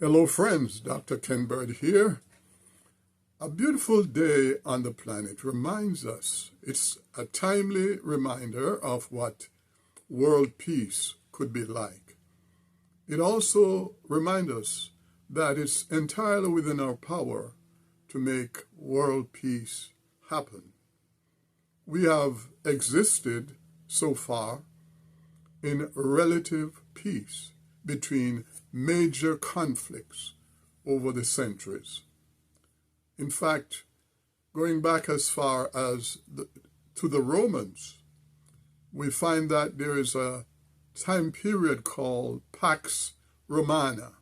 Hello friends, Dr. Ken Bird here. A beautiful day on the planet reminds us, it's a timely reminder of what world peace could be like. It also reminds us that it's entirely within our power to make world peace happen. We have existed so far in relative peace between major conflicts over the centuries. In fact, going back as far as to the Romans, we find that there is a time period called Pax Romana,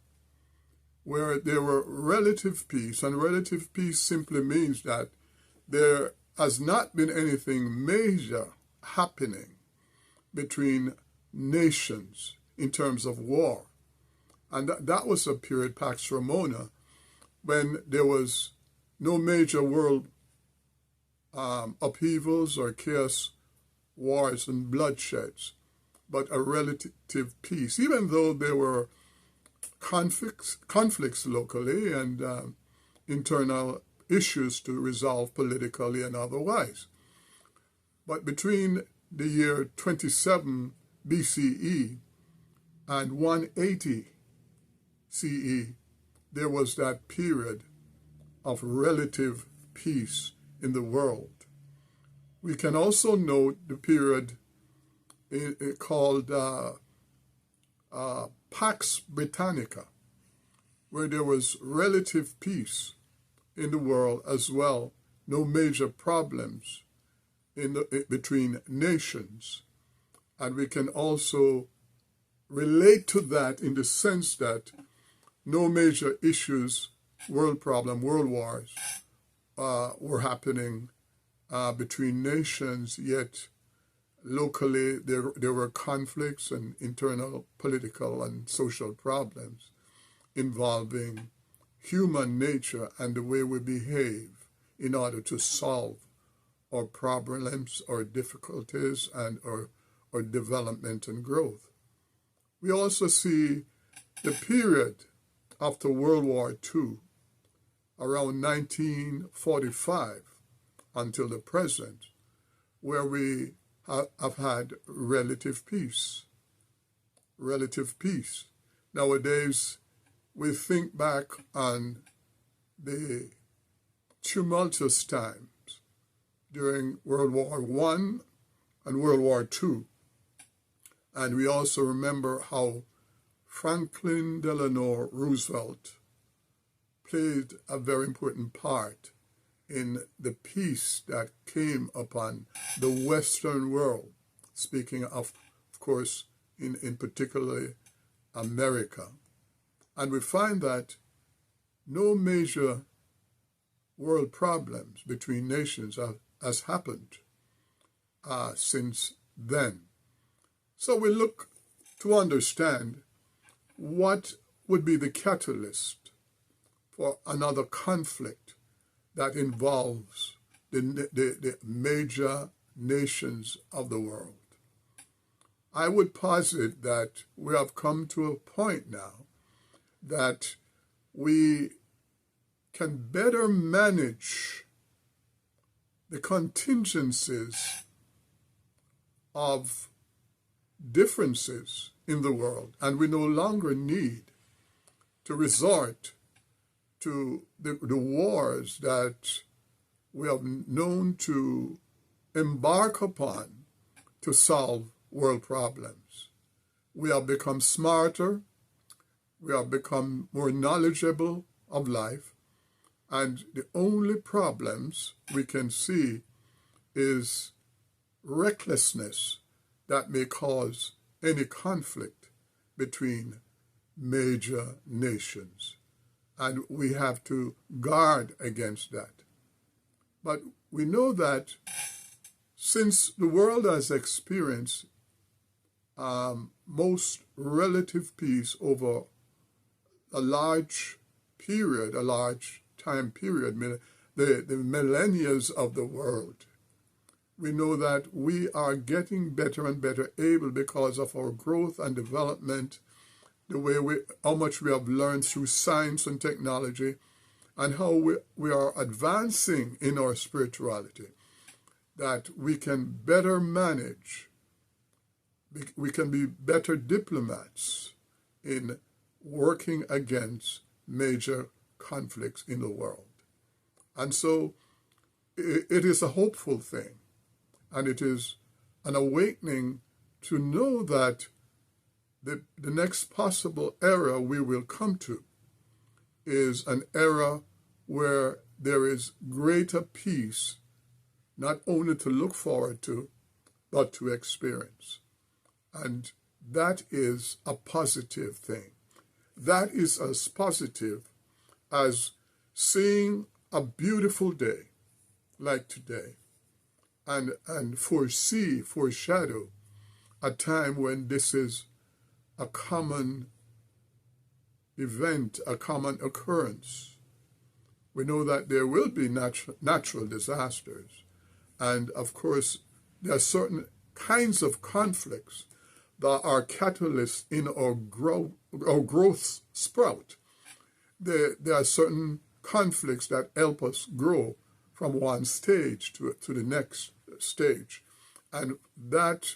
where there were relative peace, and relative peace simply means that there has not been anything major happening between nations in terms of war. And that was a period, Pax Romana, when there was no major world upheavals or chaos, wars and bloodsheds, but a relative peace, even though there were conflicts locally and internal issues to resolve politically and otherwise. But between the year 27 BCE and 180 CE, there was that period of relative peace in the world. We can also note the period called Pax Britannica, where there was relative peace in the world as well, no major problems between nations. And we can also relate to that in the sense that no major issues, world wars were happening between nations, yet locally there were conflicts and internal political and social problems involving human nature and the way we behave in order to solve our problems or difficulties and or development and growth. We also see the period after World War II, around 1945 until the present, where we have had relative peace. Relative peace. Nowadays, we think back on the tumultuous times during World War I and World War II. And we also remember how Franklin Delano Roosevelt played a very important part in the peace that came upon the Western world, speaking of course, in particularly America. And we find that no major world problems between nations has happened since then. So we look to understand what would be the catalyst for another conflict that involves the major nations of the world. I would posit that we have come to a point now that we can better manage the contingencies of differences in the world, and we no longer need to resort to the wars that we have known to embark upon to solve world problems. We have become smarter, we have become more knowledgeable of life, and the only problems we can see is recklessness that may cause any conflict between major nations. And we have to guard against that. But we know that since the world has experienced most relative peace over a large period, a large time period, the millennia of the world, we know that we are getting better and better able, because of our growth and development the way how much we have learned through science and technology, and how we are advancing in our spirituality, that we can better manage, we can be better diplomats in working against major conflicts in the world. And so it is a hopeful thing, and it is an awakening to know that the next possible era we will come to is an era where there is greater peace, not only to look forward to, but to experience. And that is a positive thing. That is as positive as seeing a beautiful day like today and foreshadow a time when this is a common event, a common occurrence. We know that there will be natural disasters. And of course, there are certain kinds of conflicts that are catalysts in our growth sprout. There are certain conflicts that help us grow from one stage to the next stage. And that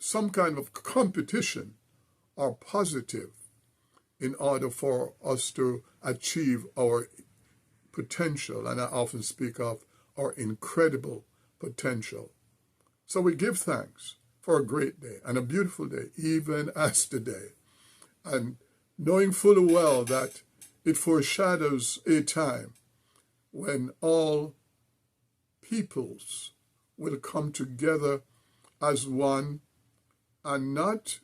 some kind of competition are positive in order for us to achieve our potential. And I often speak of our incredible potential. So we give thanks for a great day and a beautiful day, even as today. And knowing fully well that it foreshadows a time when all peoples will come together as one and not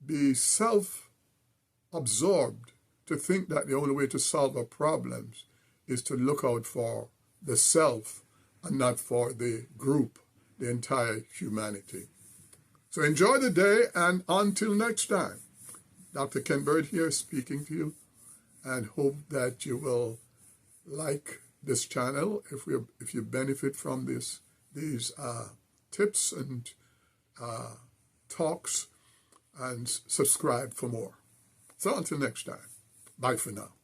be self-absorbed to think that the only way to solve our problems is to look out for the self and not for the group, the entire humanity. So enjoy the day, and until next time, Dr. Ken Bird here speaking to you, and hope that you will like this channel if you benefit from these tips and talks, and subscribe for more. So until next time, bye for now.